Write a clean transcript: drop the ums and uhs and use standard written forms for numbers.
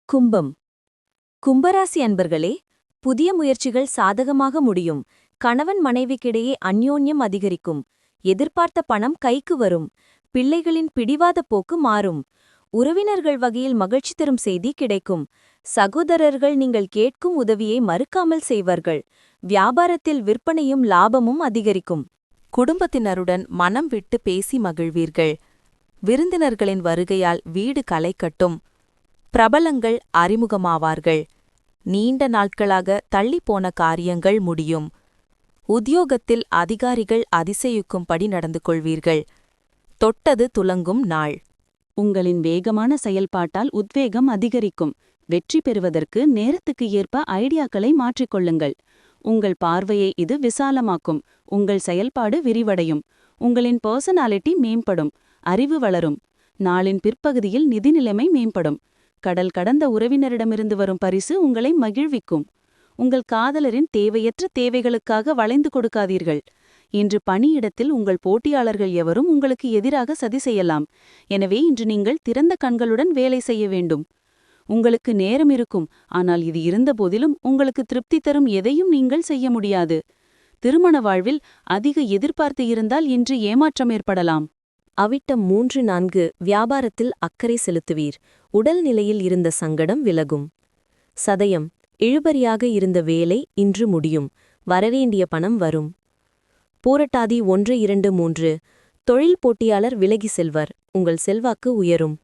கும்பம். கும்பராசி அன்பர்களே, புதிய முயற்சிகள் சாதகமாக முடியும். கணவன் மனைவிக்கிடையே அந்யோன்யம் அதிகரிக்கும். எதிர்பார்த்த பணம் கைக்கு வரும். பிள்ளைகளின் பிடிவாத போக்கு மாறும். உறவினர்கள் வகையில் மகிழ்ச்சி தரும் செய்தி கிடைக்கும். சகோதரர்கள் நீங்கள் கேட்கும் உதவியை மறுக்காமல் செய்வார்கள். வியாபாரத்தில் விற்பனையும் லாபமும் அதிகரிக்கும். குடும்பத்தினருடன் மனம் விட்டு பேசி மகிழ்வீர்கள். விருந்தினர்களின் வருகையால் வீடு களை கட்டும். பிரபலங்கள் அறிமுகமாவார்கள். நீண்ட நாட்களாக தள்ளிப்போன காரியங்கள் முடியும். உத்தியோகத்தில் அதிகாரிகள் அதிசயிக்கும்படி நடந்து கொள்வீர்கள். தொட்டது துலங்கும் நாள். உங்களின் வேகமான செயல்பாட்டால் உத்வேகம் அதிகரிக்கும். வெற்றி பெறுவதற்கு நேரத்துக்கு ஏற்ப ஐடியாக்களை மாற்றிக்கொள்ளுங்கள். உங்கள் பார்வையை இது விசாலமாக்கும். உங்கள் செயல்பாடு விரிவடையும். உங்களின் பர்சனாலிட்டி மேம்படும். அறிவு வளரும். நாளின் பிற்பகுதியில் நிதி நிலைமை மேம்படும். கடல் கடந்த உறவினரிடமிருந்து வரும் பரிசு உங்களை மகிழ்விக்கும். உங்கள் காதலரின் தேவையற்ற தேவைகளுக்காக வளைந்து கொடுக்காதீர்கள். இன்று பணியிடத்தில் உங்கள் போட்டியாளர்கள் எவரும் உங்களுக்கு எதிராக சதி செய்யலாம். எனவே இன்று நீங்கள் திறந்த கண்களுடன் வேலை செய்ய வேண்டும். உங்களுக்கு நேரம் இருக்கும், ஆனால் இது இருந்தபோதிலும் உங்களுக்கு திருப்தி தரும் எதையும் நீங்கள் செய்ய முடியாது. திருமண வாழ்வில் அதிக எதிர்பார்த்து இருந்தால் இன்று ஏமாற்றம் ஏற்படலாம். அவிட்டம் 3-4 வியாபாரத்தில் அக்கறை செலுத்துவீர். உடல் நிலையில் இருந்த சங்கடம் விலகும். சதயம் இழுபறியாக இருந்த வேலை இன்று முடியும். வரவேண்டிய பணம் வரும். பூரட்டாதி 1-2-3 தொழில் போட்டியாளர் விலகி செல்வர். உங்கள் செல்வாக்கு உயரும்.